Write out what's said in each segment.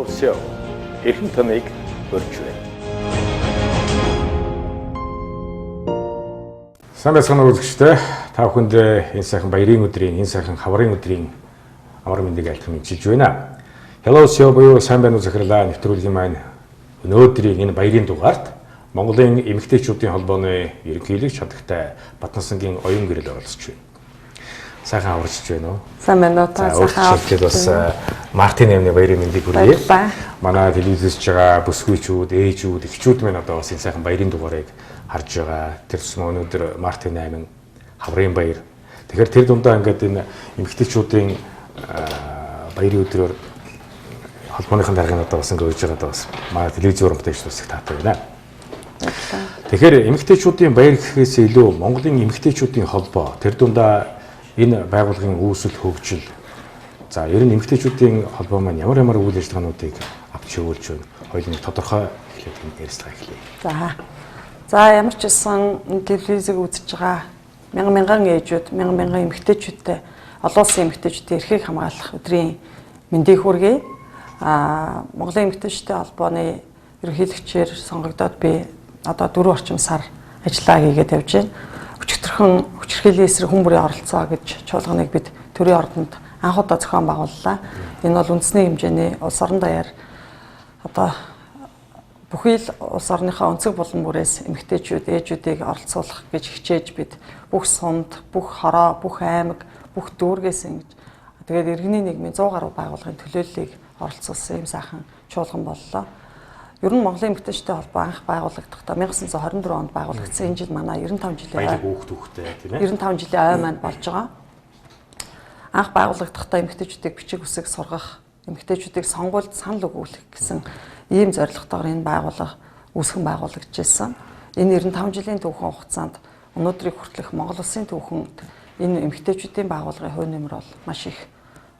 Hello Show. Эрхэм томыг өргөж байна. Сайн байцгаана уу үзэгчдээ. Та бүхэнд энэ сайхан баярын өдрийн, энэ сайхан хаврын өдрийн амар мэндийг айлтган мэдчилж байна. Hello Show буюу сайн байна уу захирлаа нэвтрүүлгийн маань өнөөдрийн энэ баярын дугаарт Монголын эмэгтэйчүүдийн холбооны ерөнхийлөгч чадагтай Батнасангийн оюун гэрэл оролцож байна. Сайхан аварчж байна уу? Сайн байна уу? Та сайхан аварчж бас Мартин нэмний баярын мэндийг хүргэе. Манай телевизэс байгаа бүсгүйчүүд, ээжүүд, эхчүүд маань одоо бас энэ сайхан баярын дугаарыг харж байгаа. Тэр тусмаа өнөөдөр Мартин 8 хаврын баяр. Тэгэхээр тэр дундаа ингээд энэ эмэгтэйчүүдийн баярын өдрөөр холбооныхон даргын одоо бас ингээд үйж байгаа бас манай телевиз урамтай ч бас их таатай байна. Тэгэхээр эмэгтэйчүүдийн баяр гэхээс илүү Монголын эмэгтэйчүүдийн холбоо тэр дундаа энэ байгууллагын үүсэл хөгжил за ер нь эмэгтэйчүүдийн холбоо маань ямар үйл ажиллагаануудыг авч явуулж байна. Хоёулын тодорхой эхлээд ярилцлага эхлэе. За ямар ч байсан телевизийг үзэж байгаа мянган ээжүүд, мянган эмэгтэйчүүдтэй олон улсын эмэгтэйчүүдийн эрхийг хамгаалах өдрийн мэндийг хүргэе. Монголын эмэгтэйчүүдийн холбооны ерөнхийлөгчээр сонгогдоод би одоо 4 орчим сар ажиллаа хийгээд явж байна. Өчигдөрхөн хүчирхийллийн эсрэг хүн бүрийн оролцоо гэж чуулганыг бид төрийн ордонд анх удаа зохион байгууллаа. Энэ бол үндэсний хэмжээний улс орон даяар одоо бүхий л улс орныхоо өнцөг булан бүрээс эмэгтэйчүүд, ээжүүдийг оролцуулах гэж хичээж бид бүх сунд, бүх хороо, бүх аймаг, бүх дүүргээс ингэж тэгээд иргэний нийгмийн 100 гаруй байгууллагын төлөөллийг оролцуулсан юм сайхан чуулган боллоо. Ер нь Монголын эмэгтэйчүүдийн холбоо анх байгуулагдахдаа 1924 онд байгуулагдсан. Энэ жил манай 95 жилийн баялаг хүүхдтэй тийм ээ. 95 жилийн ой маань болж байгаа. Анх байгуулагдахдаа эмэгтэйчүүдийг бичиг үсэг сургах, эмэгтэйчүүдийг сонгуульд санал өгүүлэх гэсэн ийм зорилготойгоор энэ байгууллага үүсгэн байгуулагдчихсан. Энэ 95 жилийн түүхэн хугацаанд өнөөдрийг хүртэлх Монгол Улсын түүхэнд энэ эмэгтэйчүүдийн байгууллагын хувь нэмэр бол маш их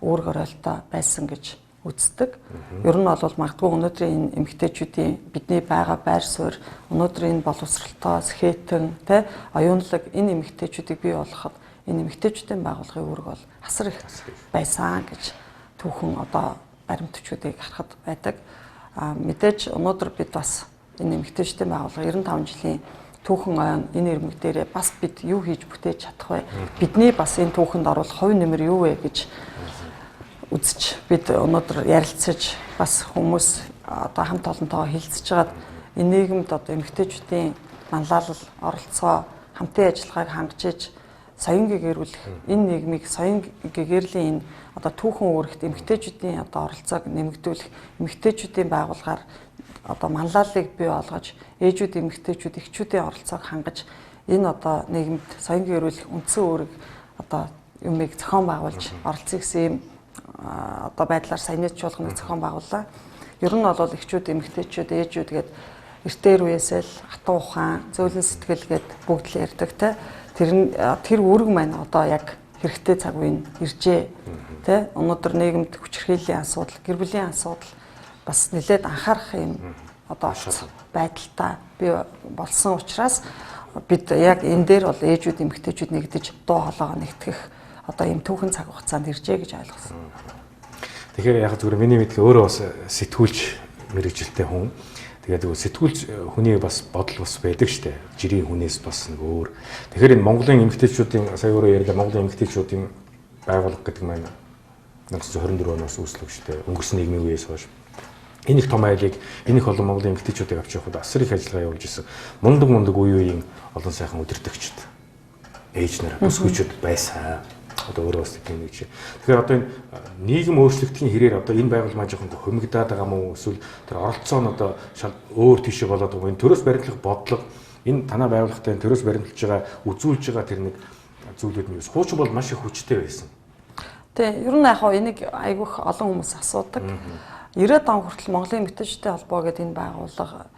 үүрэг оройлтой байсан гэж үздэг. Ер нь бол магадгүй өнөөдрийн энэ эмэгтэйчүүдийн бидний байгаа байр суурь, өнөөдрийн боловсролтой, сэхэтэн, оюунлаг энэ эмэгтэйчүүдийг бий болгоход энэ эмэгтэйчүүдийн байгууллагын үүрэг бол асар их байсан гэж түүхэн одоо баримтчүүдийг харахад байдаг. Мэдээж өнөөдөр бид бас энэ эмэгтэйчүүдийн байгууллага 95 жилийн түүхэн ойн энэ ирмэг дээрээ бас бид юу хийж бүтээж чадах вэ? Бидний бас энэ түүхэнд оруулах хувь нэмэр юу вэ гэж үзэж бид өнөөдөр ярилцаж бас хүмүүс одоо хамт олонтойгоо хэлцэж байгаад энэ нийгэмд одоо эмэгтэйчүүдийн манлайлал, оролцоо, хамтын ажиллагааг хангаж соён гэгэрүүлэх энэ нийгмийг соён гэгэрлийн энэ одоо түүхэн үүрэгт эмэгтэйчүүдийн одоо оролцоог нэмэгдүүлэх, эмэгтэйчүүдийн байгууллагаар одоо манлайлалыг бий болгож, ээжүүд, эмэгтэйчүүд, эхчүүдийн оролцоог хангаж энэ одоо нийгэмд соён гэгэрүүлэх үндсэн үүрэг одоо юмыг зохион байгуулж оролцох гэсэн юм одоо байдлаар саяны чуулганыг зохион байгууллаа. Ер нь бол эхчүүд, эмэгтэйчүүд, ээжүүд гээд эртээр үеэсээ л хатан ухаан, зөөлөн сэтгэл гээд бүгд л ярьдаг те. Тэр үүрэг маань одоо яг хэрэгтэй цаг үеийн иржээ. Тэ өнөөдөр нийгэмд хүчирхийллийн асуудал, гэр бүлийн асуудал бас нэлээд анхаарах юм одоо байдалтай би болсон учраас бид яг энэ дээр бол ээжүүд, эмэгтэйчүүд нэгдэж дуу хоолойгоо нэгтгэх одоо ийм түүхэн цаг хугацаанд иржээ гэж ойлгосон. Тэгэхээр яг зүгээр миний мэдээ өөрөө бас сэтгүүлч мэрэгжилтэй хүн. Тэгээд сэтгүүлч хүний бас бодол бас байдаг штэ. Жирийн хүнээс бас нэг өөр. Тэгэхээр энэ Монголын эмэгтэйчүүдийн сая өөрөө ярьлаа Монголын эмэгтэйчүүдийн байгууллага гэдэг маань 1924 оноос үүслэг штэ. Өнгөрсөн нийгмийн үеэс хойш энэ их том айлыг энэ их олон Монголын эмэгтэйчүүдийг авч явахад асар их ажиллагаа явуулж исэн. Мундаг үеийн олон сайхан удирдагчид ээж нар бүсгүйчүүд байсан. Одоо өөрөө бас тийм нэг чинь. Тэгэхээр одоо энэ нийгэм өөрчлөгдөхийн хэрээр одоо энэ байгууллага маань жоохон хумигдаад байгаа мó эсвэл тэр оролцоо нь одоо шал өөр тийшээ болоод байгаа. Энэ төрөөс баримтлах бодлого энэ танаа байгууллагатай төрөөс баримтлж байгаа үзүүлж байгаа тэр нэг зүйлүүд нь хуучин бол маш их хүчтэй байсан. Тэгээ ер нь яг энийг айгүйх олон хүмүүс асуудаг. 90-аад он хүртэл Монголын эмэгтэйчүүдийн холбоо гэдэг энэ байгууллага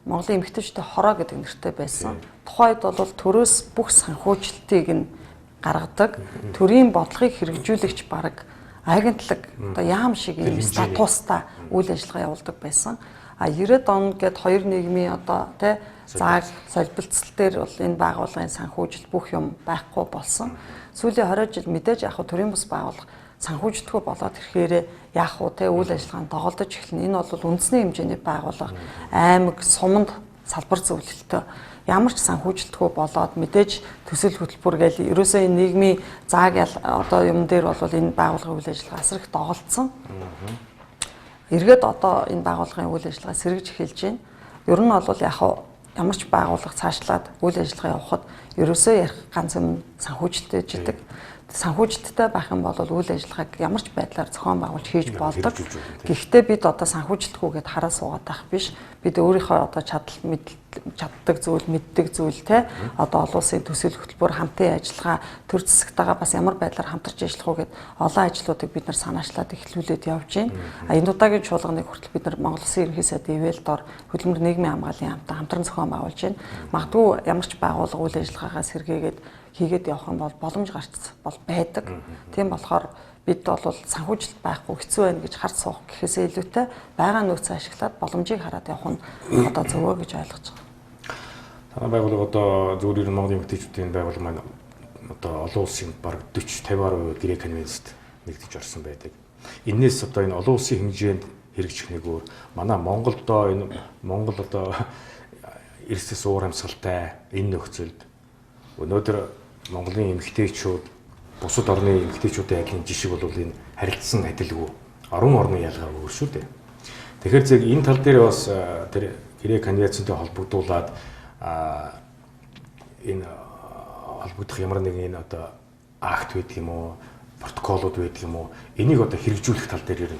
Монголын эмэгтэйчүүдийн хороо гэдэг нэртэй байсан. Тухайд бол төрөөс бүх санхүүжилтийг нь гаргадаг, төрийн бодлогыг хэрэгжүүлэгч бараг агентлаг одоо яам шиг юм статустай үйл ажиллагаа явуулдаг байсан. 90-ад он гээд хоёр нийгмийн одоо зааг солилцол дээр бол энэ байгууллагын санхүүжил бүх юм байхгүй болсон. Сүүлийн 20 жил мэдээж яг төрийн бус байгууллага санхүүжилтгүй болоод ирэхээр яах вэ те үйл ажиллагаанд доголдож эхэлнэ. Энэ бол үндэсний хэмжээний байгууллага аймаг суманд салбар зөвлөлтөө ямар ч санхүүжилтгүй болоод мэдээж төсөл хөтөлбөр гээл ерөөсөө энэ нийгмийн зааг одоо юм дээр бол энэ байгууллагын үйл ажиллагаа асар их доголдсон. Эргээд одоо энэ байгууллагын үйл ажиллагаа сэргэж эхэлж байна. Ер нь бол яг ямар ч байгууллага цаашлаад үйл ажиллагаа явахад ерөөсөө ярих ганц юм санхүүжилттэй жидэг. Санхүүжилттэй байх юм бол үйл ажиллагааг ямар ч байдлаар зохион байгуулж хийж болдог. Гэхдээ бид одоо санхүүжилтгүйгээд хараа суугаад байх биш. Бид өөрийнхөө одоо чаддаг зүйл, мэддэг зүйл те одоо олон улсын төсөл хөтөлбөр хамтын ажиллагаа төр засагтайгаа бас ямар байдлаар хамтарч ажиллах уу гэд олон ажлуудыг бид нар санаачлаад эхлүүлээд явж байна. Энэ удаагийн чуулганыг хүртэл бид нар Монгол Улсын ерөнхий сайдын ивэл дор хөдөлмөр нийгмийн хамгааллын хамтаа хамтран зохион байгуулж байна. Магадгүй ямар ч байгууллага үйл ажиллагаагаа сэргээгээд хийгээд явах юм бол боломж гарч бол байдаг. Тийм болохоор бид бол санхүүжилт байхгүй хэцүү байна гэж харж суух гэхээсээ илүүтэй байгаа нөөцөө ашиглаад боломжийг хараад явах нь одоо зөвөө гэж ойлгож байгаа. Танай байгууллага одоо зөвхөн Монголын эмэгтэйчүүдийн байгууллага маань одоо олон улсын бараг 40-50% гэрээ конвенцэд нэгдэж орсон байдаг. Энээс одоо энэ олон улсын хэмжээнд хэрэгжих нэгөөр манай Монголдоо энэ Монгол одоо эрсдэс уур амьсгалтай энэ нөхцөлд өнөөдөр Монголын эмэгтэйчүүд бусад орны эмэгтэйчүүдийн адилын жишг бол энэ харилцсан адилгүй орон орны ялгаа өөр шүү дээ. Тэгэхээр зөв энэ тал дээр бас тэр гэрээ конвенцтэй холбогдуулаад энэ холбогдох ямар нэгэн энэ одоо акт байдаг юм уу, протоколууд байдаг юм уу, энийг одоо хэрэгжүүлэх тал дээр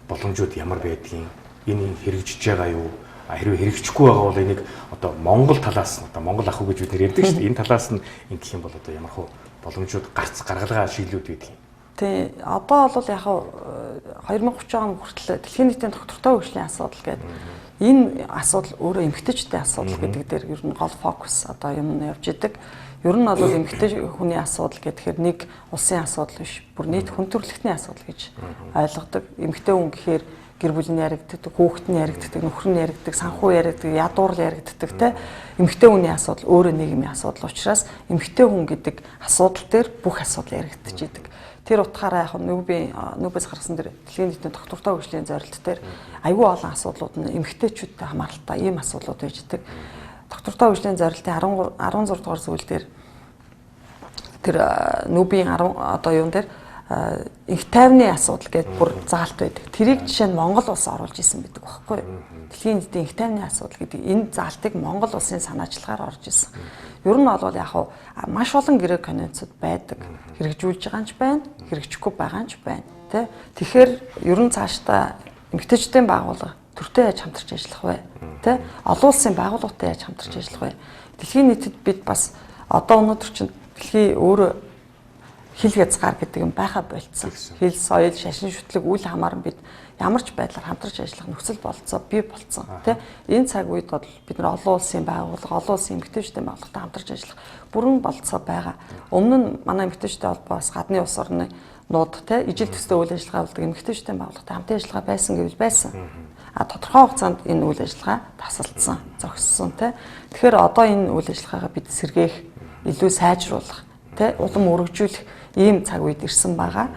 боломжууд ямар байдгийг, энэ хэрэгжиж байгаа юу? Хэрвээ хэрэгжихгүй байгаа бол энийг одоо Монгол талаас нь одоо Монгол ах уу гэж бид нэр ярьдаг шүү дээ. Энэ талаас нь ингэх юм бол одоо ямар хөө боломжууд гаргалгаа шийдлүүд байдаг юм. Тий, одоо бол яг 2030 он хүртэл дэлхийн нийтийн доктортой хөгжлийн асуудал гэдэг энэ асуудал өөрөө эмэгтэйчүүдийн асуудал гэдэг дээр ер нь гол фокус одоо юм явж идэг. Ер нь бол эмэгтэй хүний асуудал гэхээр нэг улсын асуудал биш, бүр нийт хүн төрөлхтний асуудал гэж ойлгодог. Эмэгтэй хүн гэхээр гэр бүлийн яригддаг, хүүхэд нь яригддаг, нөхөр нь яригддаг, санхүү яригддаг, ядуур яригддаг те эмэгтэй хүний асуудал өөрөө нийгмийн асуудал учраас эмэгтэй хүн гэдэг асуудал дээр бүх асуудал яригдчих идэг. Тэр утгаараа яг нүүбээс гаргасан тэр дэлхийн нийтийн доктортой хөгжлийн зорилт дээр аюул олон асуудлууд нь эмэгтэйчүүдтэй хамааралтай ийм асуудлууд байж идэг. Доктортой хөгжлийн зорилтын 16 дугаар зүйл дээр тэр нүүбийн одоо юун дээр их тайвны асуудал гэдэг бүр заалт байдаг. Тэрийг жишээ нь Монгол улс оруулж исэн байдаг байхгүй юу? Дэлхийн нийтийн их тайвны асуудал гэдэг энэ заалтыг Монгол улсын санаачлагаар орж исэн. Ер нь бол яг маш олон гэрээ конвенцууд байдаг. Хэрэгжүүлж байгаа ч байна, хэрэгжихгүй байгаа ч байна. Тэгэхээр ер нь цаашдаа эмэгтэйчүүдийн байгууллага төртөө яаж хамтарч ажиллах вэ? Олон улсын байгууллагатай яаж хамтарч ажиллах вэ? Дэлхийн нийтэд бид бас одоо өнөөдөр чинь дэлхийн өөрөө хил хязгаар гэдэг юм байха болцсон. Хил, соёл, шашин шүтлэг, үйл хамааран бид ямар ч байдлаар хамтарч ажиллах нөхцөл болцоо бий болцсон. Энэ цаг үед бол бид нар олон улсын байгууллага, олон улсын эмэгтэйчүүдийн байгууллагатай хамтарч ажиллах бүрэн болцоо байгаа. Өмнө нь манай эмэгтэйчүүдийн холбоос гадны улс орны нууд ижил төстэй үйл ажиллагаа болдог эмэгтэйчүүдийн байгууллагатай хамтын ажиллагаа байсан гэвэл байсан. Тодорхой хугацаанд энэ үйл ажиллагаа тасалдсан, зогссон. Тэгэхээр одоо энэ үйл ажиллагаагаа бид сэргээх, илүү сайжруулах, улам өргөжүүлэх ийм цаг үед ирсэн байгаа.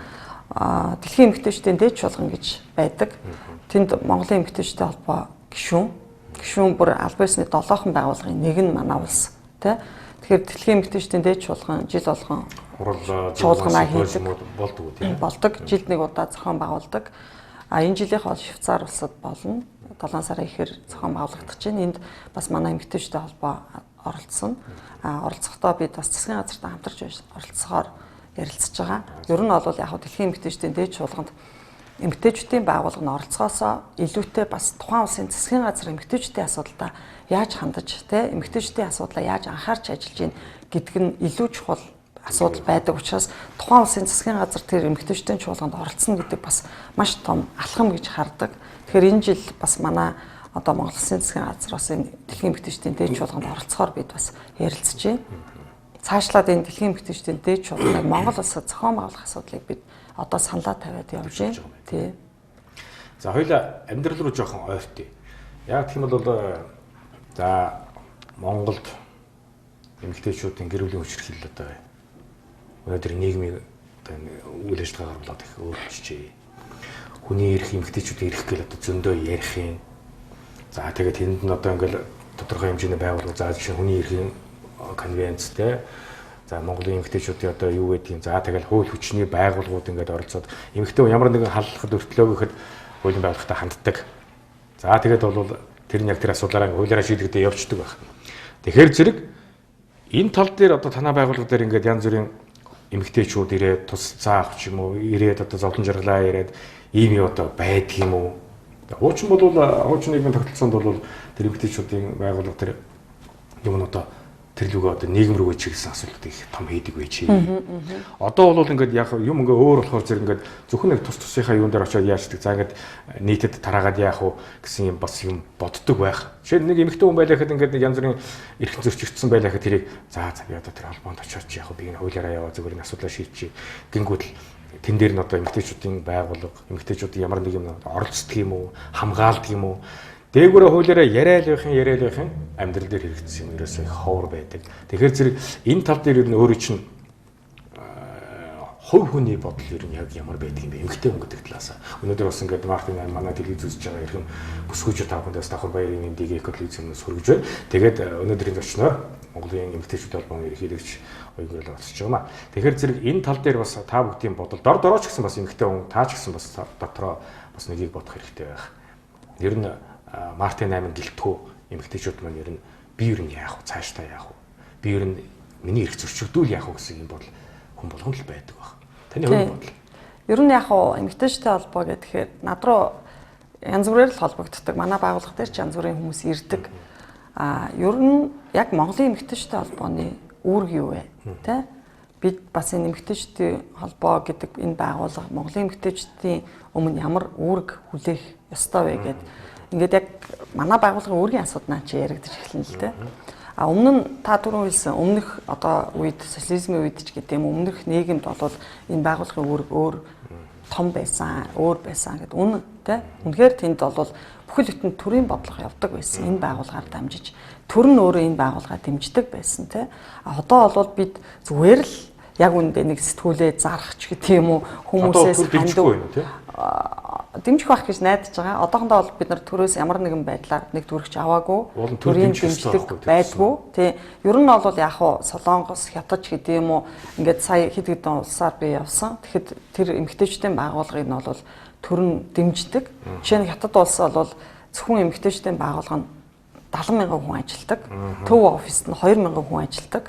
Дэлхийн эмэгтэйчүүдийн дээд чуулган гэж байдаг. Тэнд Монголын эмэгтэйчүүдийн холбоо гишүүн бүр албан ёсны 7хан байгууллагын нэг нь манай улс. Тэгэхээр дэлхийн эмэгтэйчүүдийн дээд чуулган жил болгон чуулганаа хийдэг болдог. Жилд нэг удаа зохион байгуулдаг. Энэ жилийнх бол Швейцар улсад болно. 7 сарын ихээр зохион байгуулагдах чинь энд бас манай эмэгтэйчүүдийн холбоо оролцсон. Оролцохдоо бид бас засгийн газартай хамтарч оролцохоор ярилцж байгаа. Ер нь бол яг дэлхийн эмэгтэйчүүдийн дээд чуулганд эмэгтэйчүүдийн байгууллага нь оролцохоосоо илүүтэй бас тухайн улсын засгийн газар эмэгтэйчүүдийн асуудалтай яаж хандаж, эмэгтэйчүүдийн асуудлаа яаж анхаарч ажиллаж ийн гэдг нь илүү чухал асуудал байдаг учраас тухайн улсын засгийн газар тэр эмэгтэйчүүдийн чуулганд оролцсон гэдэг бас маш том алхам гэж хардаг. Тэгэхээр энэ жил бас манай одоо Монгол Улсын засгийн газраас энэ дэлхийн эмэгтэйчүүдийн дээд чуулганд оролцохоор бид бас ярилцж байна. Цаашлаад энэ дэлхийн эмэгтэйчүүдийн дээд чуулганыг Монгол улсад зохион байгуулах асуудлыг бид одоо саналаа тавиад явж байна. Тий. За хоёулаа амьдрал руу жоохон ойртъя. Яг тийм бол за Монголд эмэгтэйчүүдийн гэр бүлийн хүчирхийлэл одоо өнөөдөр нийгмийн одоо энэ үйл ажиллагаагаар болоод их өөрчлөжээ. Хүний эрх эмэгтэйчүүд эрх гэл одоо зөндөө ярих юм. За тэгээд тэнд нь одоо ингээл тодорхой хэмжээний байгууллага за жишээ хүний эрхийн конвенцтэй. За Монголын эмэгтэйчүүдийн одоо юу гэдгийг за тэгэл хууль хүчний байгууллагууд ингээд оролцоод эмэгтэй ямар нэгэн халахад өртлөө гэхэд хуулийн байгууллагатай ханддаг. За тэгээд бол тэр нь яг тэр асуудлаараа хуулиараа шийдэгдээ явцдаг байх. Тэгэхээр зэрэг энэ тал дээр одоо танай байгууллага дээр ингээд янз бүрийн эмэгтэйчүүд ирээд тус цаа авах ч юм уу ирээд одоо зовлон жаргалаа ирээд ийм юу одоо байдаг юм уу? Хуучин бол хуучин нийгмийн тогтолцоонд бол тэр эмэгтэйчүүдийн байгууллага тэр юм нь одоо тэр лүгөө одоо нийгэм рүү чиглэсэн асуудлууд их том хийдэг байж. Одоо бол ингээд яг юм ингээ өөр болохоор зэрэг ингээд зөвхөн нэг тус тусынхаа юун дээр очиод яачдаг. За ингээд нийтэд тараагаад яах вэ гэсэн юм бас юм боддог байх. Жишээ нь нэг эмэгтэй хүн байлаа гэхэд ингээд янз бүрийн эрх зөрчигдсөн байлаа гэхэд тэрийг за одоо тэр холбоонд очиод яах вэ би энэ хуулиараа яваа зүгээр энэ асуудлаа шийдчихье. Гингүүд л тэн дээр нь одоо эмэгтэйчүүдийн байгууллага эмэгтэйчүүдийн ямар нэг юм оролцдог юм уу хамгаалдаг юм уу дээгүүрээ хуулиараа яриад байхын амьдрал дээр хэрэгжсэн юм ерөөсөө их ховор байдаг. Тэгэхээр зэрэг энэ тал дээр ер нь өөрөө чинь хувь хүний бодол ер нь яг ямар байдаг юм бэ эмэгтэй хүн гэдэг талаас. Өнөөдөр бас ингээд Мартин манай телевиз үзэж байгаа ирхэн бүсгүйч та бүхэндээс давхар баярын ДГ телевизээс хүргэж байна. Тэгээд өнөөдрийн зочноор Монголын эмэгтэйчүүд холбооны ерөнхийлөгч Уйгуурал оролцож байгаа маа. Тэгэхээр зэрэг энэ тал дээр бас та бүхдийн бодол дор ч гэсэн бас эмэгтэй хүн таа ч гэсэн бас дотроо бас нэгийг бодох хэрэгтэй байх. Ер нь Мартин 8 гэлтгүү эмэгтэйчүүд маань ер нь би ер нь яах вэ цаашдаа яах вэ би ер нь миний эрх зөрчигдүүл яах вэ гэсэн юм бодол хүн болгонд л байдаг баг. Таны хувийн бодол. Ер нь яах вэ эмэгтэйчтэй холбоо гэхээр над руу янз бүрээр л холбогддог. Манай байгууллага дээр ч янз бүрийн хүмүүс ирдэг. Ер нь яг Монголын эмэгтэйчтэй холбооны үүрэг юу вэ? Тэ? Бид бас энэ эмэгтэйчдийн холбоо гэдэг энэ байгууллага Монголын эмэгтэйчдийн өмнө ямар үүрэг хүлээх ёстой вэ гэдэг ингээд яг манай байгууллагын үүргийн асуудал чи яригдчих эхэлнэ л дээ. Өмнө нь та түрүүн хэлсэн өмнөх одоо үед социализмын үед ч гэдэг юм өмнөх нийгэмд бол энэ байгууллагын үүрэг өөр том байсан, өөр байсан гэдэг үнэн тий. Үнэхээр тэнд бол бүхэл бүтэн төрийн бодлого явдаг байсан. Энэ байгууллагаар дамжиж төр нь өөрөө энэ байгууллагаа дэмждэг байсан тий. Одоо бол бид зүгээр л яг үндэ нэг сэтгүүлээ зарах ч гэдэг юм уу хүмүүсээс хандив дэмжих байх гэж найдаж байгаа. Одоохондоо бол бид нар төрөөс ямар нэгэн байдлаар нэг төрөгч аваагүй, төрийн дэмждэг байдгүй. Тий. Ер нь бол яг хуу Солонгос, Хятад гэдэг юм уу ингээд сая хэд хэдэн улсаар би явсан. Тэгэхэд тэр эмэгтэйчүүдийн байгууллагыг нь бол төр нь дэмждэг. Жишээ нь Хятад улс бол зөвхөн эмэгтэйчүүдийн байгууллага нь 70,000 хүн ажилладаг. Төв оффист нь 2,000 хүн ажилладаг.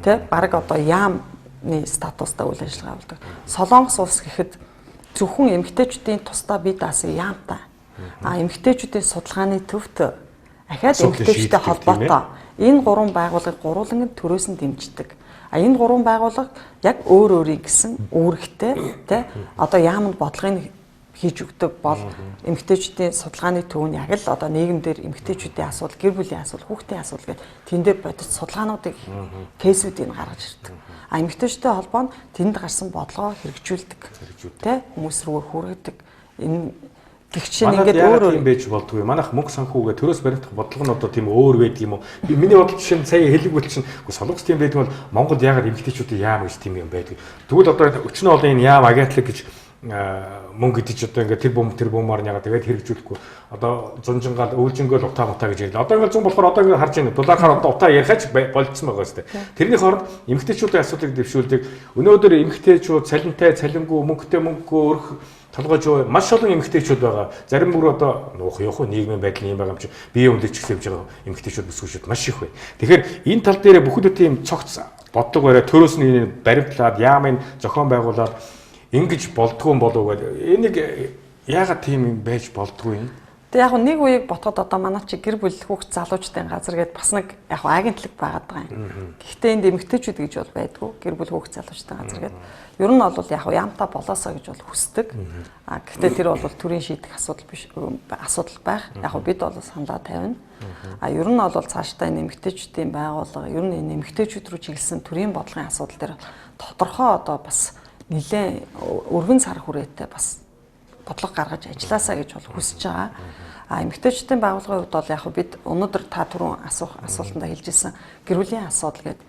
Тий. Бараг одоо яамны статустай үйл ажиллагаа болдог. Солонгос улс гэхэд зөвхөн эмэгтэйчүүдийн тусдаа бие даасан яамтай. Эмэгтэйчүүдийн судалгааны төвт ахаад эмэгтэйчүүдтэй холбоотой энэ гурван байгууллагыг гурван төрөөс нь дэмждэг. Энэ гурван байгууллага яг өөр өөрийн гэсэн үүрэгтэй тий одоо яамд бодлогыг хийж өгдөг бол эмэгтэйчүүдийн судалгааны төв нь яг л одоо нийгэмдэр эмэгтэйчүүдийн асуудал, гэр бүлийн асуудал, хүүхдийн асуудал гэдэг тэн дээр бодит судалгаануудыг кейсүүдийг гаргаж ирдэг. Эмэгтэйчүүдтэй холбоо нь тэнд гарсан бодлогоо хэрэгжүүлдэг. Тэ хүмүүс рүү хүргэдэг. Энэ гихч нь ингээд өөр өөр юм байж болдгүй. Манайх мөнгө санхүүгээ төрөөс баримтах бодлого нь одоо тийм өөр байдаг юм уу? Миний бодол жишээ нь сая хэлэгвэл чинь солонгос тийм байдаг бол Монголд яагаад эмэгтэйчүүдийн яам гэж тийм юм байдаг. Тэгвэл одоо өчнө олон энэ яам агаатлаг гэж мөнгө идэж одоо ингээд тэр бумаар яагаад тэгээд хэрэгжүүлэхгүй одоо зунжингаал өвлжингээл утаа гэж ярьлаа. Одоо ингээд зун болохоор одоо ингээд харж байна. Дулаархаар одоо утаа ярихаач болцсон байгаа сте. Тэрний хооронд эмэгтэйчүүдийн асуудлыг дэвшүүлдэг. Өнөөдөр эмэгтэйчүүд цалинтай, цалингүй, мөнгөтэй өрх толгойж маш олон эмэгтэйчүүд байгаа. Зарим бүр одоо нуух явах нийгмийн байдал юм байгаа юм чи бие өмлөж эхлэж байгаа эмэгтэйчүүд бүсгүйчүүд маш их бай. Тэгэхээр энэ тал дээр бүхэл бүтэн цогц бодлого бариад төрөөс нь баримтлаад яамын зохион байгуулаад ингэж болдгүй юм болов уу гэдэг. Энийг яагаад тийм юм байж болдгүй юм? Тэг яг нэг үеийг ботход одоо манай чи гэр бүл хүүхд залуучдын газар гээд бас нэг яг агентлаг байгаад байгаа юм. Гэхдээ энд эмэгтэйчүүд гэж бол байдгүй. Гэр бүл хүүхд залуучдын газар гээд ер нь бол яг яамтай болоосоо гэж бол хүсдэг. Гэхдээ тэр бол төрийн шийдэх асуудал биш асуудал байх. Яг бид бол саналаа тавина. Ер нь бол цаашдаа энэ эмэгтэйчүүдийн байгууллага ер нь энэ эмэгтэйчүүд рүү чиглэсэн төрийн бодлогын асуудал дээр тодорхой одоо бас нэлээд өргөн сар хүрээтэй бас бодлого гаргаж ажилласаа гэж бол хүсэж байгаа. Эмэгтэйчүүдийн байгууллагын хувьд бол яг бид өнөөдөр та түрүүн асуултанд хэлжсэн гэр бүлийн асуудал гэдэг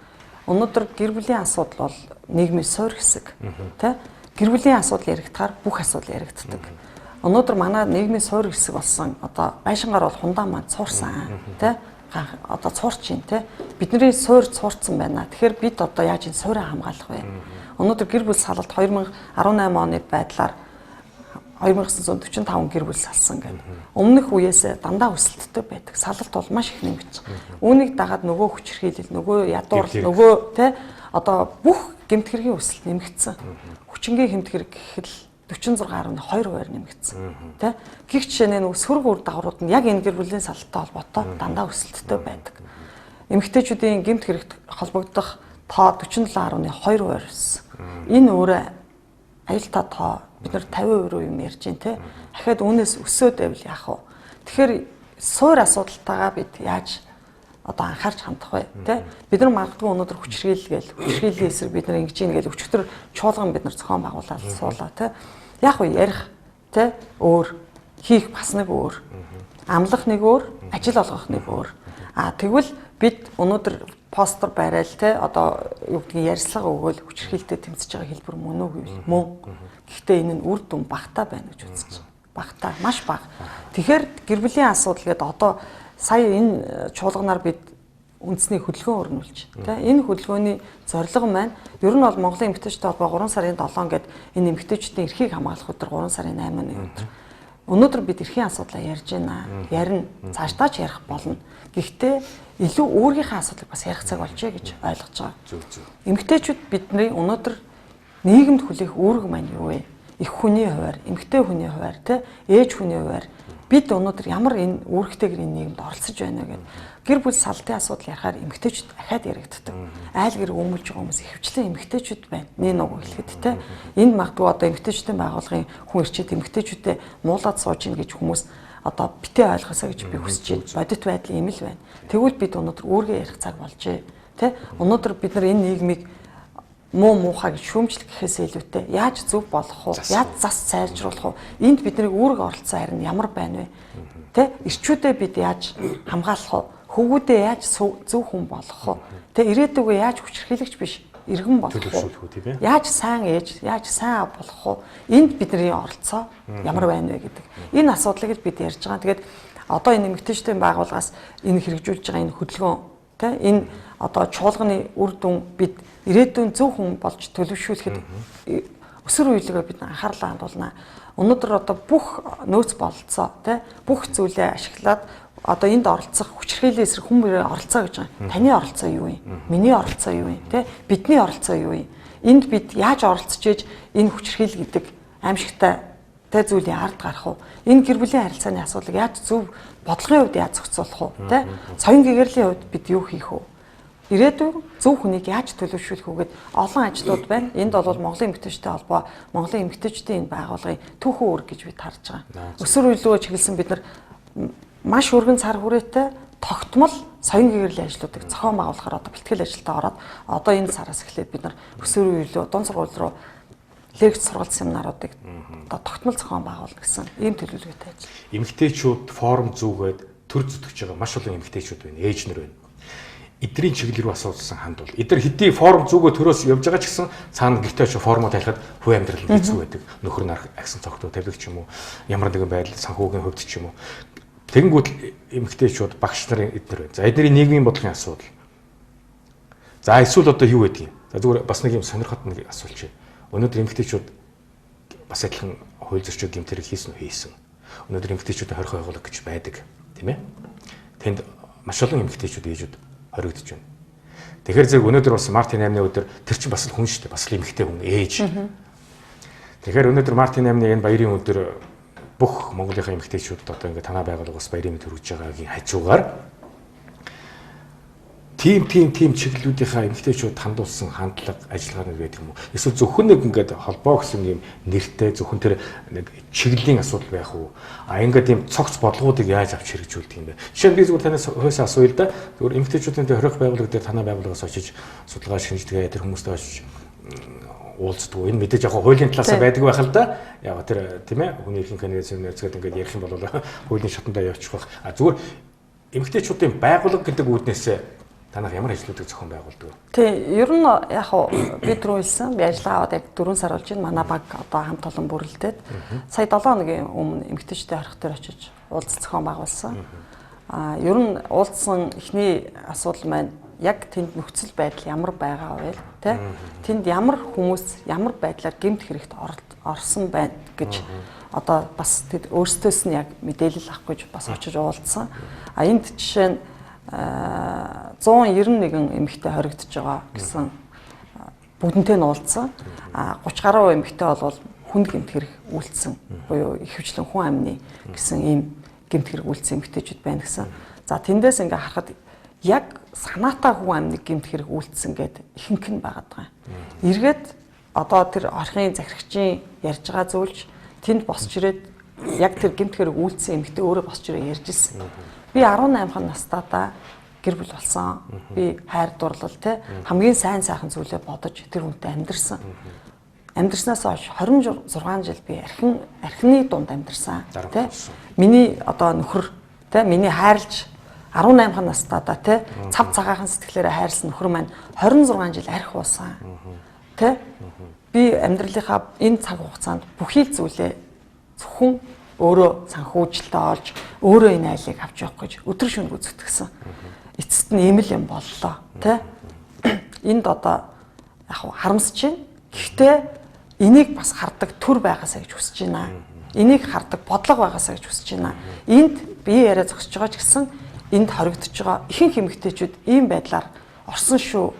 өнөөдөр гэр бүлийн асуудал бол нийгмийн суурь хэсэг. Тэ? Гэр бүлийн асуудал яригдахаар бүх асуудал яригддаг. Өнөөдөр манай нийгмийн суурь хэсэг болсон одоо байшингаар бол хундаа маань цуурсан. Тэ? Одоо цуурч юм те бидний суурь цуурцсан байна. Тэгэхээр бид одоо яаж энэ суурийг хамгаалах вэ? Өнөөдөр гэр бүл салалт 2018 оны байдлаар 2945 гэр бүл салсан гэдэг. Өмнөх үеэс дандаа өсөлттэй байдаг. Салалт бол маш их нэмэгдэж байгаа. Үүнийг дагаад нөгөө хүчирхийлэл, нөгөө ядуур, нөгөө те одоо бүх гэмт хэргийн өсөлт нэмэгдсэн. Хүчингийн гэмт хэрэг гэхэл 46.2% нэмэгдсэн. Тэ? Гэх жишээ нь сөрөг үр дагаврууд нь яг энэ гэр бүлийн салалттай холбоотой дандаа өсөлттэй байдаг. Эмэгтэйчүүдийн гэмт хэрэгт холбогдох тоо 47.2% өссөн. Энэ өөрөө аюултай тоо бид нар 50% юм ярьж байна те. Дахиад үүнээс өсөөд байвал яах вэ? Тэгэхээр суурь асуудалтайгаа бид яаж одоо анхаарч хандах вэ те? Бид нар магадгүй өнөөдөр хүчирхийллийн эсрэг бид нар ингэж ийн гэж өчтөр чуулган бид нар зохион байгуулаад суулаа те. Яг уу ярих те өөр хийх бас нэг өөр. Амлах нэг өөр, ажил олгох нэг өөр. Тэгвэл бид өнөөдөр постэр барайл те одоо юу гэдгийг ярьслага өгөөл хүчирхийлэлтэд тэмцэж байгаа хэлбэр мөн үү гэвэл мөн. Гэхдээ энэ нь үр дүн багтаа байна гэж үзэж байна. Багтаа маш бага. Тэгэхээр гэр бүлийн асуудал гэдэг одоо сая энэ чуулганаар бид үндэсний хөдөлгөөн өрнүүлж тийм энэ хөдөлгөөний зорилго маань ер нь бол Монголын эмэгтэйчүүдийн холбоо 3 сарын 7 гээд энэ эмэгтэйчүүдийн эрхийг хамгаалах өдөр 3 сарын 8-ны өдөр. Өнөөдөр бид эрхийн асуудлаа ярьж байна. Ярина. Цаашдаа ч ярих болно. Гэхдээ илүү өөрийнхөө асуудлыг бас ярих цаг болжээ гэж ойлгож байгаа. Эмэгтэйчүүд бидний өнөөдөр нийгэмд хүлээх үүрэг маань юу вэ? Их хүний хуваар, эмэгтэй хүний хуваар, ээж хүний хуваар бид өнөөдөр ямар энэ үүрэгтэйгээр энэ нийгэмд оролцож байна гэдэг. Гэр бүл салтын асуудал ярихаар эмэгтэйчүүд ахаад яригддаг. Айл гэр өмөлж байгаа хүмүүс ихэвчлэн эмэгтэйчүүд байна. Нэг нэг хэлэхэд те. Энд магадгүй одоо эмэгтэйчүүдийн байгууллагын хүн ирчээд эмэгтэйчүүдэд муулаад сууж ийн гэж хүмүүс одоо битээ ойлгосоо гэж би хүсэж байна. Бодит байдал ийм л байна. Тэгвэл бид өнөөдөр үүргээ ярих цаг болжээ. Тэ? Өнөөдөр бид нар энэ нийгмийг муу муухай гэж шүүмжлэх гэхээс илүүтэй яаж зөв болох вэ? Яаж зас сайжруулах вэ? Энд бидний үүрэг оролцсон харин ямар байна вэ? Тэ? Ирчүүдээ бид яаж хамгаалах вэ? Хөвгүүдээ яаж зөв хүн болгох вэ? Тэ? Ирээдүгөө яаж хүчирхийлэгч биш иргэн болох вэ? Яаж сайн ээж, яаж сайн аав болох вэ? Энд бидний оролцоо ямар байна вэ гэдэг. Энэ асуудлыг л бид ярьж байгаа. Тэгээд одоо энэ эмэгтэйчүүдийн байгууллагаас энэ хэрэгжүүлж байгаа энэ хөдөлгөөн тэ энэ одоо чуулганы үр дүн бид ирээдүйн зөв хүн болж төлөвшүүлэхэд өсвөр үеийнхээ бид анхаарлаа хандуулна. Өнөөдөр одоо бүх нөөц бололцоо тий бүх зүйлээ ашиглаад одоо энд оролцох хүчирхийллийн эсрэг хүмүүрээ оролцоо гэж байгаа. Таны оролцоо юу юм? Миний оролцоо юу юм? Тий бидний оролцоо юу юм? Энд бид яаж оролцож ээж энэ хүчирхийлэл гэдэг аимшигтай тэ зүйлийн ард гарах уу? Энэ гэр бүлийн харилцааны асуудлыг яаж зөв бодлогын хувьд яаж зохицуулах уу? Тэ соён гэгэрлийн хувьд бид юу хийх вэ? Ирээдүйн зөв хүнийг яаж төлөвшүүлэх вэ гэд олон ажлууд байна. Энд бол Монголын эмэгтэйчүүдийн холбоо, Монголын эмэгтэйчүүдийн энэ байгууллагын түүхэн үүрэг гэж бид харж байгаа. Өсвөр үеийнхөө чиглэсэн бид нар маш өргөн цар хүрээтэй тогтмол соён гэгэрлийн ажлуудыг зохион байгуулахаар одоо бэлтгэл ажилдаа ороод одоо энэ сараас эхлээд бид нар өсвөр үеийнхөө дунд сургууль руу лекц сургалт семинаруудыг одоо тогтмол зохион байгуулна гэсэн ийм төлөвлөгөөтэй ажил. Эмэгтэйчүүд форум зүгээд төр зүтгэж байгаа маш олон эмэгтэйчүүд байна, ээж нар байна. Эдрийн чиглэл рүү асуулсан хандвал эдгээр хэдий форум зүгөө төрөөс явж байгаа ч гэсэн цаана гэртээ ч форумоо тайлахад хувь амьдрал нь хэцүү байдаг. Нөхөр нар агсан цогтуу тавилах ч юм уу, ямар нэгэн байдал санхүүгийн хувьд ч юм уу. Тэгэнгүүт эмэгтэйчүүд багш нарын эдгээр байна. За эднэрийн нийгмийн бодлогын асуудал. За эсвэл одоо юу байдгийг. За зүгээр бас нэг юм сонирхот нэг асуулт. Өнөөдөр эмэгтэйчүүд бас адилхан хууль зөрчил гэмтэрэг хийсэн үү хийсэн. Өнөөдөр эмэгтэйчүүдийн хорих байгууллага гэж байдаг, тийм ээ. Тэнд маш олон эмэгтэйчүүд ээжүүд хоригдож байна. Тэгэхээр зэрэг өнөөдөр бас Мартин 8-ны өдөр тэр чинь бас хүн шүү дээ. Бас л эмэгтэй хүн ээж. Тэгэхээр өнөөдөр Мартин 8-ны энэ баярын өдөр бүх Монголынхаа эмэгтэйчүүд одоо ингээд танаа байгууллагаас баярын мэт хүргэж байгаагийн хажуугаар тим чиглэлүүдийнхаа эмэгтэйчүүд хандуулсан хандлага ажиллагаа нэг байдаг юм уу? Эсвэл зөвхөн нэг ингээд холбоо гэсэн юм нэртэй зөвхөн тэр нэг чиглэлийн асуудал байх уу? Ингээд ийм цогц бодлогоодыг яаж авч хэрэгжүүлдэг юм бэ? Жишээ нь би зүгээр танаас хөөс асууя л да. Зүгээр эмэгтэйчүүдийн тэр хорих байгууллага дээр танаа байгууллагаас очиж судалгаа шинжилгээ тэр хүмүүстэй очиж уулздаг. Энэ мэдээж яг хуулийн талаас байдаг байх л да. Яг тэр тийм ээ хүний эрхийн конвенцийн нэрзгээд ингээд ярих юм бол хуулийн шатандаа явчих байх. Зүгээр эмэгтэйчүүдийн байгууллага гэдэг үүднээс Танах ямар ажлуудыг зохион байгуулдаг вэ? Тий, ер нь яг хоо би түрүү хэлсэн. Би ажиллаа аваад яг 4 сар болж байна. Манай баг одоо хамт олон бүрэлдээд сая 7 хоногийн өмнө эмэгтэйчтэй харах дээр очиж уулзалт зохион байгуулсан. Ер нь уулзсан эхний асуудал маань яг тэнд нөхцөл байдал ямар байгаа вэ? Тэ? Тэнд ямар хүмүүс ямар байдлаар гэмт хэрэгт орсон байна гэж одоо бас тэд өөрсдөөс нь яг мэдээлэл авах гэж бас очиж уулзсан. Энд жишээ нь 191 эмэгтэй хоригдож байгаа гэсэн бүгднтэй нь уулзсан. 30 гаруй эмэгтэй бол хүнд гэмт хэрэг үйлдсэн буюу ихэвчлэн хүн амны гэсэн ийм гэмт хэрэг үйлдсэн эмэгтэйчүүд байна гэсэн. За тэндээс ингээ харахад яг санаатай хүн амны гэмт хэрэг үйлдсэн гэд ихэнх нь байгаад байгаа. Эргээд одоо тэр орхын захирагчийн ярьж байгаа зүйлч тэнд босч ирээд яг тэр гэмт хэрэг үйлдсэн эмэгтэй өөрөө босч ирээ ярьж ирсэн. Би 18 настайдаа гэр бүл болсон. Би хайр дурлал те хамгийн сайн сайхан зүйлээ бодож тэр хүнтэй амьдэрсэн. Амьдэрснаас хойш 26 жил би архины дунд амьдэрсэн. Тэ миний одоо нөхөр те миний хайрлж 18 настайдаа те цав цагаахан сэтгэлээрээ хайрлсан нөхөр маань 26 жил архи уусан. Тэ би амьдралынхаа энэ цаг хугацаанд бүхий л зүйлээ зөвхөн өөрөө санхүүжилтээ олж өөрөө энэ айлыг авч явах гэж өдөр шөнө үзэгдсэн. Эцэст нь ийм л юм боллоо тэ. Энд одоо яг харамсаж байна. Гэхдээ энийг бас хардаг төр байгаасаа гэж хүсэж байна. Энийг хардаг бодлого байгаасаа гэж хүсэж байна. Энд бие яриа зогсож байгаа ч гэсэн энд хоригдож байгаа ихэнх эмэгтэйчүүд ийм байдлаар орсон шүү.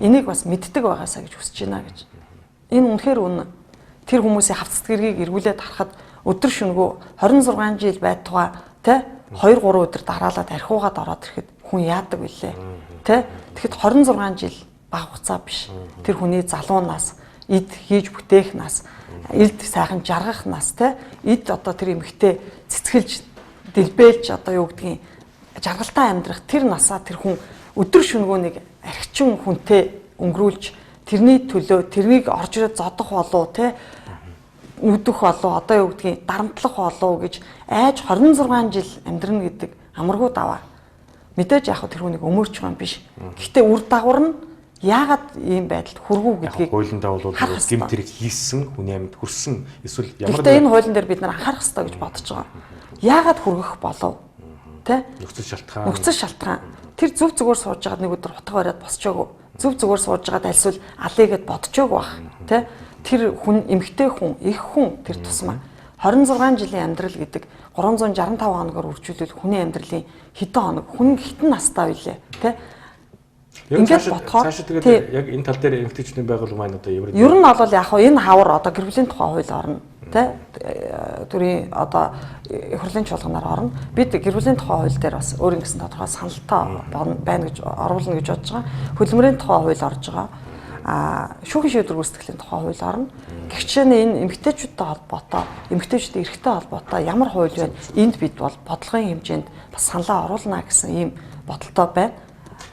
Энийг бас мэддэг байгаасаа гэж хүсэж байна гэж. Энэ үнэхээр үнэн. Тэр хүмүүсийн хавцад гэргийг эргүүлээд харахад өдөр шөнөгөө 26 жил байдгаа тэ 2 3 өдөр дараалаад архиугаад ороод ирэхэд хүн яадаг вүлээ тэ. Тэгэхэд 26 жил бага хугацаа биш. Тэр хүний залуунаас эд хийж бүтээх нас, эд сайхан жаргах нас тэ эд одоо тэр эмэгтэй цэцгэлж дэлбэлж одоо юу гэдгийг жаргалтай амьдрах тэр насаа тэр хүн өдөр шөнөгөө нэг архичин хүнтэй өнгөрүүлж тэрний төлөө тэрнийг орж ирээд зодох болов тэ нүдэх болов одоо юу гэдгийг дарамтлах болов гэж айж 26 жил амьдрна гэдэг амаргүй даваа. Мэдээж яг тэр хүнийг өмөрч байгаа юм биш. Гэхдээ үр дагавар нь яагаад ийм байдалд хүргүү гэдгийг хуулиндаа бол гэмт хэрэг хийсэн хүний амьд хүрсэн эсвэл ямар Гэхдээ энэ хуулийн дээр бид нар анхаарах хэрэгтэй гэж бодож байгаа. Яагаад хүргэх болов? Тэ? Нөхцөл шалтгаан. Тэр зүв зүгээр сууж байгаад нэг өдөр утга бариад босчоогүй. Зүв зүгээр сууж байгаад альсвал алийгээд бодчоогүй бах. Тэ? Тэр хүн эмэгтэй хүн, их хүн тэр тусмаа 26 жилийн амьдрал гэдэг 365 хоногоор үржүүлвэл хүний амьдралын хэдэн хоног хүн хитэн настай байлээ тэ. Ингээд бодохоор цаашаа тэгээд яг энэ тал дээр эмэгтэйчүүдийн байгууллага маань одоо ер нь бол яг энэ хавар одоо гэр бүлийн тухай хууль орно тэ. Төрийн одоо их хурлын чуулганаар орно. Бид гэр бүлийн тухай хууль дээр бас өөр ингэсэн тодорхой саналтай байна гэж оруулна гэж бодож байгаа. Хөдөлмөрийн тухай хууль орж байгаа. Шүүхийн шийдвэр гүйцэтгэлийн тухай хууль орно. Гэхдээ энэ эмэгтэйчүүдтэй холбоотой, эмэгтэйчүүдийн эрхтэй холбоотой ямар хууль вэ? Энд бид бол бодлогын хэмжээнд бас саналаа оруулна гэсэн ийм бодолтой байна.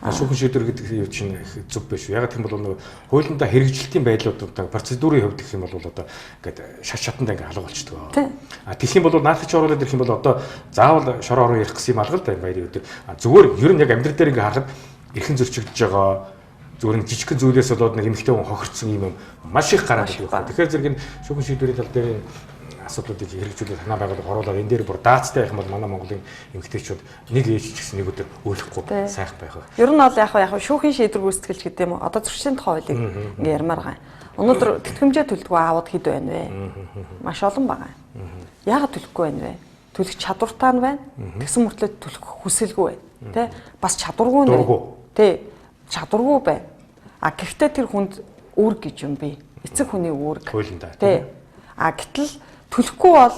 Шүүхийн шийдвэр гэдэг юм чинь зөв биш. Яг гэх юм бол нэг хуулиндаа хэрэгжилтийн байдлуудаа процедурын хувьд гэх юм бол одоо ингээд шатанд ингээд алга болчихдог. Тэгэх юм бол наадах оруулаад ирэх юм бол одоо заавал шороо ороо ярих гэсэн юм алга л да баярын өдөр. Зүгээр ер нь яг амьдрал дээр ингээд харахад эрхэн зөрчигдөж байгаа зүгээр жижигхэн зүйлээс болоод нэг эмэгтэй хүн хохирцсон юм маш их гараад ирдэг. Тэгэхээр зэрэг энэ шүүхийн шийдвэрийн тал дээр асуудлуудыг хэрэгжүүлэх санаа байгууллага оруулаад энэ дээр бүр даацтай байх юм бол манай Монголын эмэгтэйчүүд нэг ээж ч гэсэн нэг өдөр өөлөхгүй сайхан байх. Ер нь бол яг шүүхийн шийдвэр гүйцэтгэлч гэдэг юм уу? Одоо зөрчлийн тухай хуулийг ингээ ярмаар байгаа. Өнөөдөр тэтгэмжээ төлөвлөгөө аавууд хэд байна вэ? Маш олон байгаа. Яагаад төлөхгүй байна вэ? Төлөх чадвартай нь байна. Тэгсэн мөртлөө төлөх хүсэлгүй байна. Тэ? Бас чадваргүй нь байна. Тэ? Чадваргүй байна. Гэхдээ тэр хүнд үүрэг гэж юм бэ? Эцэг хүний үүрэг. Тэ? Гэтэл төлөхгүй бол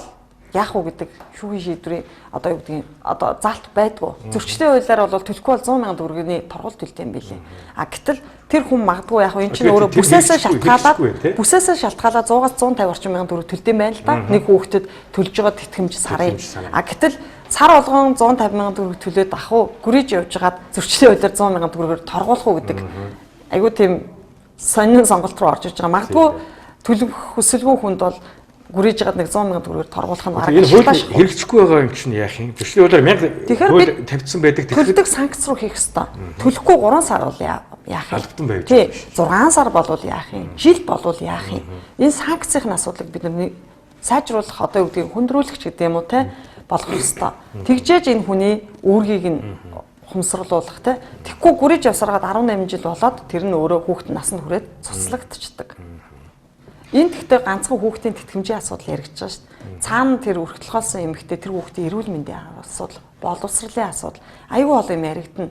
яах вэ гэдэг шүүхийн шийдвэрийн одоо юу гэдгийг одоо заалт байдгүй. Зөрчлийн хуулиар бол төлөхгүй бол 100,000 төгрөгийн торгууль төлтэй юм билээ. Гэтэл тэр хүн магадгүй яг энэ чинь өөрөө бүсээсээ шалтгаалаад 100-аас 150 орчим мянган төгрөг төлдөг юм байна л да. Нэг хүүхдэд төлж байгаа тэтгэмж сарын. Гэтэл сар болгон 150,000 төгрөг төлөөд ах уу гүрийж явж хагаад зөрчлийн хуулиар 100,000 төгрөгөөр торгуулах уу гэдэг айгүй тийм сонин сонголт руу орж иж байгаа. Магадгүй төлөх хүсэлгүй хүнд бол гүрийж жагаад нэг 100 мянган төгрөгөөр торгуулах нь энэ хууль хэрэгжихгүй байгаа юм чинь яах юм? Төслийн хуулиар 1000 хууль тавьдсан байдаг. Төлдөг санкц руу хийх ёстой. Төлөхгүй 3 сар бол яах юм? Албатан байж. Тий, 6 сар болвол яах юм? Жил болвол яах юм? Энэ санкцийн асуудлыг бид нар сайжруулах одоо юу гэдгийг хөндрүүлэх гэдэг юм уу те болох ёстой. Тэгжээж энэ хүний үүргийг нь хумсруулах те. Тэгэхгүй гүрийж явсараад 18 жил болоод тэр нь өөрөө хүүхэд насанд хүрээд цуцлагдчихдаг. Энэ гэхдээ ганцхан хүүхдийн тэтгэмжийн асуудал яригдж байгаа шүү дээ. Цаана тэр өрхтлөхөөсөн эмэгтэй тэр хүүхдийн эрүүл мэндийн асуудал, боловсролын асуудал аюул бол юм яригдана.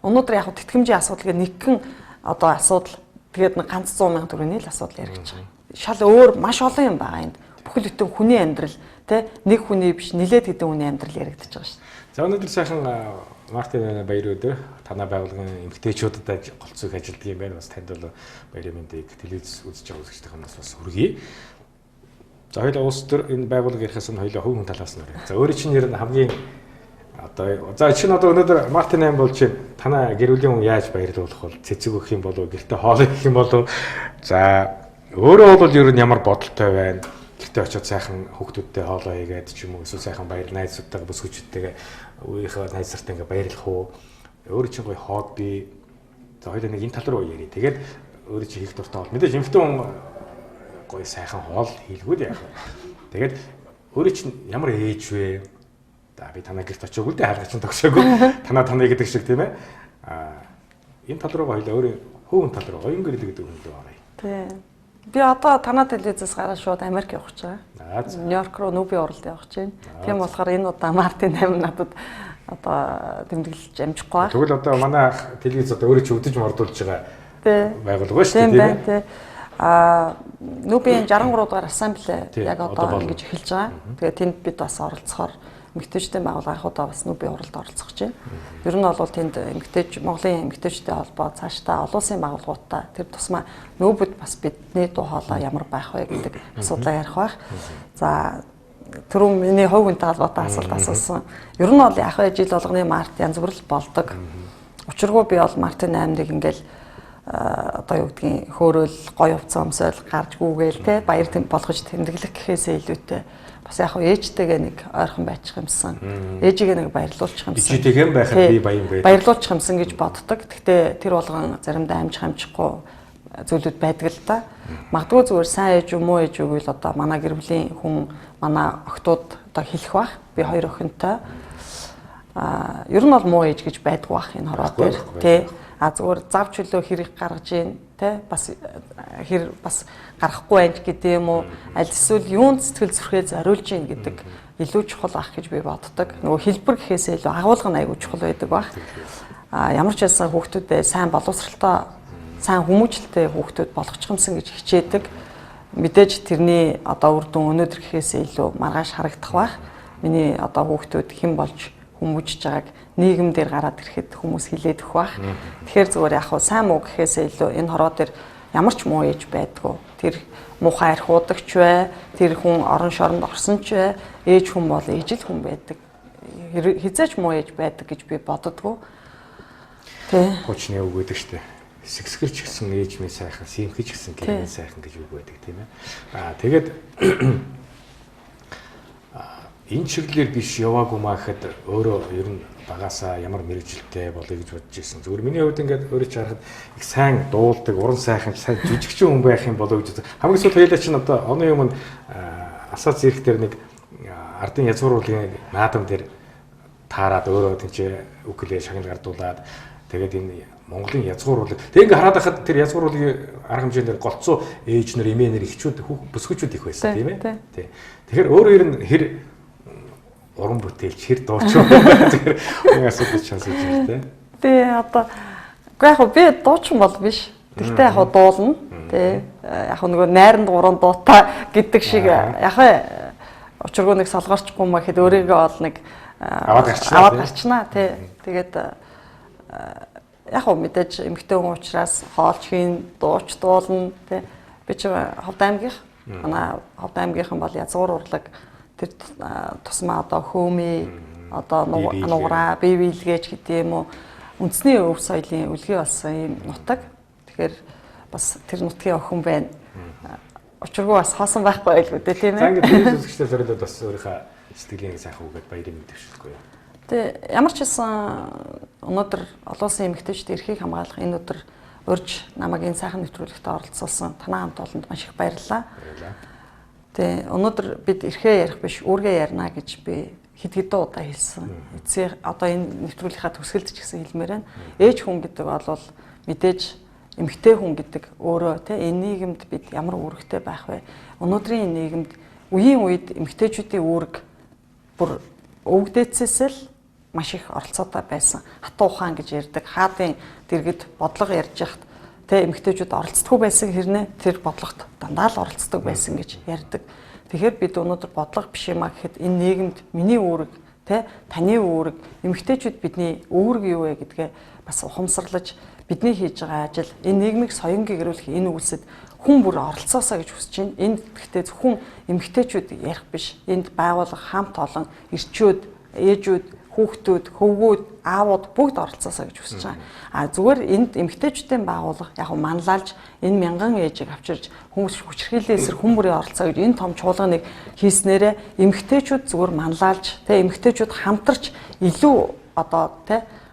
Өнөөдөр яг тэтгэмжийн асуудал гэх нэгэн одоо асуудал тэгээд нэг ганц 100 мянган төгрөгийн л асуудал яригдж байгаа. Шал өөр маш олон юм байгаа энд. Бүхэл бүтэн хүний амьдрал те нэг хүний биш нилээд хэдэн хүний амьдрал яригдж байгаа шүү дээ. За өнөөдөр сайхан Мартин баяр өдөр танай байгууллагын эмэгтэйчүүдэд голцоог ажилтдаг юм байна. Бас танд бол баярын мэндийг телевиз үзэж байгаа үзэгчдийнхээс бас хүргэе. За хоёул улс төр энэ байгууллага ярихаас нь хоёул хувь хүн талаас нь. За өөрөө чинь нэр нь хамгийн одоо за чинь одоо өнөөдөр Мартин 8 болж танай гэр бүлийн хүн яаж баярлуулах бол цэцэг өгөх юм болов гэртээ хоол идэх юм болов. За өөрөө бол ер нь ямар бодолтой байна. Гэртээ очиод сайхан хүүхдүүдтэй хоолоо хийгээд ч юм уу эсвэл сайхан баяр найзуудтайгаа бүс хүчтэйгээ өөрийнхөө найзсартай ингээ баярлах уу. Өөрөө чинь гоё хобби. За хоёул нэг энэ тал руу ярив. Тэгээд өөрөө чинь хийх дуртай бол мэдээж эмэгтэй хүн гоё сайхан хоол хийлгүүд яах вэ. Тэгээд өөрөө чинь ямар ээж вэ? За би танаа гэрт очиог үлдээ хаалгач нь тогшоогүй. Танаа гэдэг шиг тийм ээ. Энэ тал руу хоёул өөрөө хүүхэн тал руу оюун гэрэл гэдэг юм дөө оръё. Тийм. Би одоо танаа телевизээс гараад шууд Америк явах гэж байгаа. Нью-Йорк руу нүүби уралд явах гэж байна. Тийм болохоор энэ удаа Мартин 8 надад одоо тэмдэглэж амжихгүй байна. Тэгвэл одоо манай телевиз одоо өөрөө ч өвдөж мордуулж байгаа байгууллага шүү дээ тийм ээ. Нүүбийн 63 дугаар ассамбле яг одоо ингэж эхэлж байгаа. Тэгээд тэнд бид бас оролцохоор эмэгтэйчүүдийн байгууллага анх удаа бас нүүбийн уралд оролцох гэж байна. Ер нь бол тэнд Монголын эмэгтэйчүүдийн холбоо цаашдаа олон улсын байгууллагуудтай тэр тусмаа нүүбэд бас бидний дуу хоолой ямар байх вэ гэдэг асуудлаа ярих байх. За түрүүн миний хувь хүнтэй холбоотой асуулт асуусан. Ер нь бол яг жил болгоны март янз бүр л болдог. Учиргүй би бол Мартин 8-ыг ингээл одоо юу гэдгийг хөөрөөл гоё хувцас өмсөөл гарч гүүгээл те баяр болгож тэмдэглэх гэхээсээ илүүтэй бас яг ээжтэйгээ нэг ойрхон байчих юмсан. Ээжигээ нэг баярлуулчих юмсан. Ээжтэйгээ байхад би баян байдаг. Баярлуулчих юмсан гэж боддог. Гэхдээ тэр болгон заримдаа амжих амжихгүй зүйлүүд байдаг л да. Магадгүй зүгээр сайн ээж юм уу ээж үгүй л одоо манай гэр бүлийн хүн манай охтууд одоо хэлэх бах. Би хоёр охинтой. Ер нь бол муу ээж гэж байдаг бах энэ хороо дээр. Тэ. Зүгээр зав чөлөө хэрэг гаргаж ийн тэ бас хэр бас гарахгүй байж гэдэг юм уу аль эсвэл юунд сэтгэл зүрхээ зориулж ийн гэдэг илүү чухал ах гэж би боддог. Нөгөө хэлбэр гэхээсээ илүү агуулга нь аягүй чухал байдаг баг. Ямар ч байсан хүүхдүүдээ сайн боловсралтай сайн хүмүүжлэлтэй хүүхдүүд болгочих юмсан гэж хичээдэг. Мэдээж тэрний одоо үр дүн өнөөдөр гэхээсээ илүү маргааш харагдах байх. Миний одоо хүүхдүүд хэн болж хүмүүжж байгааг нийгэм дээр гараад ирэхэд хүмүүс хилээд өгөх байх. Тэгэхээр зүгээр яг сайн муу гэхээсээ илүү энэ хороо дээр ямар ч муу ээж байдгүй. Тэр муухай архиудагч бай, тэр хүн орон шоронд орсон ч бай, ээж хүн бол ээж л хүн байдаг. Хизээч муу ээж байдаг гэж би боддоггүй. Тэ. Хүчний үг гэдэг штэ. Сэгсгэрч гисэн ээж минь сайхан, симхэж гисэн гэрээ сайхан гэж үг байдаг тийм ээ. Тэгээд энэ чиглэлээр биш яваагүй маа гэхэд өөрөө ер нь багасаа ямар мэрэгжилтэй болъё гэж бодож ирсэн. Зүгээр миний хувьд ингээд өөрөө ч харахад их сайн дуулдаг, уран сайхан, сайн жижигчин хүн байх юм болов гэж хамгийн сүүл хоёлаа чинь одоо оны өмнө асаа зэрэг дээр нэг ардын язгууруулгын наадам дээр таарад өөрөө тийч үгэлээ шагнал гардуулаад тэгээд энэ Монголын язгууруулаг. Тэг ингээ хараад байхад тэр язгууруулгын арга хэмжээнд голцоо ээж нар, эмээ нар, эхчүүд, бүсгүүчүүд их байсан тийм ээ. Тий. Тэгэхээр өөрөө ер нь хэр уран бүтээлч хэр дууч байна. Тэгэхээр нэг асуудал чансаж байна тийм. Тий одоо яг би дуучин бол биш. Тэгтээ яг дуулна. Тий. Яг нөгөө найранд гурван дуутай гэдэг шиг яг учиргүй нэг солгоорчгүй маа гэхэд өөрийгөө бол нэг аваад гарчнаа тий. Тэгээд яг мэдээж эмэгтэй хүн учраас хоолч хийн, дууч дуулна тий. Би ч Ховд аймгийнх. Манай Ховд аймгийнхан бол язгуур урлаг тэр тусмаа одоо хөөмий одоо нугараа бие биелгээж гэдэг юм уу үндэсний өв соёлын үлгий болсон юм нутаг. Тэгэхээр бас тэр нутгийн охин байна. учиргүй бас хоосон байхгүй байлгүй дээ тийм За ээ. ингээд телевиз үзэгчдээр зориулаад бас өөрийнхөө сэтгэлийн сайхан үгээд баярын мэдээ өгшөлтгүй юу. Тэгээ ямар ч байсан өнөөдөр олон улсын эмэгтэйчүүд эрхийг хамгаалах энэ өдөр урьж намайг энэ сайхан нэвтрүүлэгт оролцуулсан танаа хамт олонд маш их баярлалаа. Тэгээ өнөөдөр бид эрхээ ярих биш үүргээ ярина гэж би хэд хэдэн удаа хэлсэн. Эцэг одоо энэ нэвтрүүлгийнхаа төгсгөлд ч гэсэн хэлмээр байна. Ээж хүн гэдэг бол мэдээж эмэгтэй хүн гэдэг өөрөө энэ нийгэмд бид ямар үүрэгтэй байх вэ? Өнөөдрийн нийгэмд үеийн үед эмэгтэйчүүдийн үүрэг бүр өвгдөөцөөс л маш их оролцоотой байсан. Хатуу ухаан гэж ярьдаг. Хаадын дэргэд бодлого ярьж яхад эмэгтэйчүүд оролцдоггүй байсан хэрнээ тэр бодлогот дандаа л оролцдог байсан гэж ярьдаг. Тэгэхээр бид өнөөдөр бодлого биш юмаа гэхэд энэ нийгэмд миний үүрэг таны үүрэг эмэгтэйчүүд бидний үүрэг юу вэ гэдгээ бас ухамсарлаж бидний хийж байгаа ажил энэ нийгмийг соёнгийн гэрүүлэх энэ үйлсэд хүн бүр оролцоосоо гэж хүсэж байна. Энд гэхдээ зөвхөн эмэгтэйчүүд ярих биш. Энд байгууллага хамт олон эрчүүд, ээжүүд, хүүхдүүд, хөвгүүд, аавууд бүгд оролцоосоо гэж хүсэж байгаа. А зүгээр энд эмэгтэйчүүдийн байгууллага яг манлайлж энэ мянган ээжийг авчирж хүмүүс хүчирхийллийн эсрэг хүн бүрийн оролцоо гэж энэ том чуулганыг хийснээрээ эмэгтэйчүүд зүгээр манлайлж эмэгтэйчүүд хамтарч илүү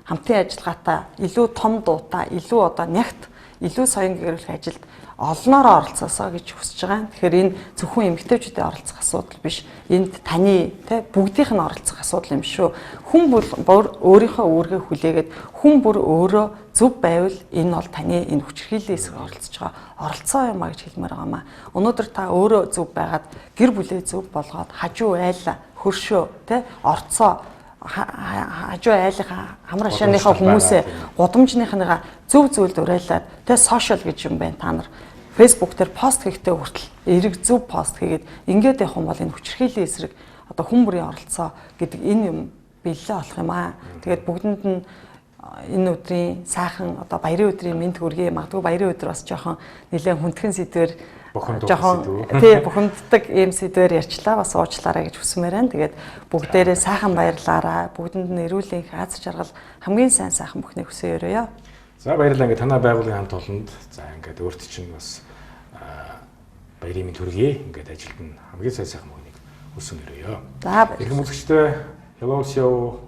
хамтын ажиллагаатай, илүү том дуутай, илүү нягт, илүү соён гэрүүлэх ажилд олноороо оролцоосоо гэж хүсэж байгаа. Тэгэхээр энэ зөвхөн эмэгтэйчүүдийн оролцох асуудал биш. Энд таны бүгдийнх нь оролцох асуудал юм шүү. Хүн бүр өөрийнхөө үүргээ хүлээгээд хүн бүр өөрөө зөв байвал энэ бол таны энэ хүчирхийллийн эсрэг оролцож байгаа оролцоо юм а гэж хэлмээр байгаамаа. Өнөөдөр та өөрөө зөв байгаад гэр бүлээ зөв болгоод хажуу айла, хөршөө, орцоо хажуу айлынхаа хамар ашааныхаа хүмүүсээ гудамжныхныгаа зөв зүйлд уриалаад сошиал гэж юм байна. Та нар Facebook дээр пост хийхдээ хүртэл эрэг зөв пост хийгээд ингээд явах юм бол энэ хүчирхийллийн эсрэг хүн бүрийн оролцоо гэдэг энэ юм бэлээ болох юм аа. Тэгээд бүгдэнд нь энэ өдрийн сайхан баярын өдрийн мэнд хүргэе. Магадгүй баярын өдөр бас жоохон нэлээд хүндхэн сэдвэр бухимддаг ийм сэдвэр ярьчлаа бас уучлаарай гэж хүсмээр байна. Тэгээд бүгдээрээ сайхан баярлаарай. Бүгдэнд нь эрүүл энх аз жаргал хамгийн сайхан бүхнийг хүсье өрөөё. За баярлалаа. Ингээд танай байгууллагын хамт олонд за ингээд өөрт чинь бас баярын мэнд хүргэе. Ингээд ажилд нь хамгийн сайхан бүхнийг хүсэн өрөөё. За баярлалаа. Иргэн үзэгчдээ Hello Show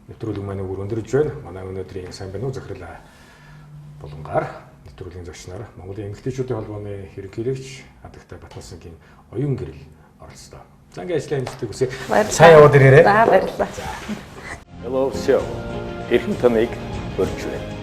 нэвтрүүлэг маань өндөрлөж байна. Манай өнөөдрийн сайн байна уу захирал болонгаар нэвтрүүлгийн зочноор Монголын эмэгтэйчүүдийн холбооны ерөнхийлөгч Хадагтай Батбасангийн оюун гэрэл оролцлоо. За ингээд ажлын амжилтыг хүсье. Сайн яваад ирээрэй. За баярлалаа. Hello Show. Эрхэм таныг өргөж байна.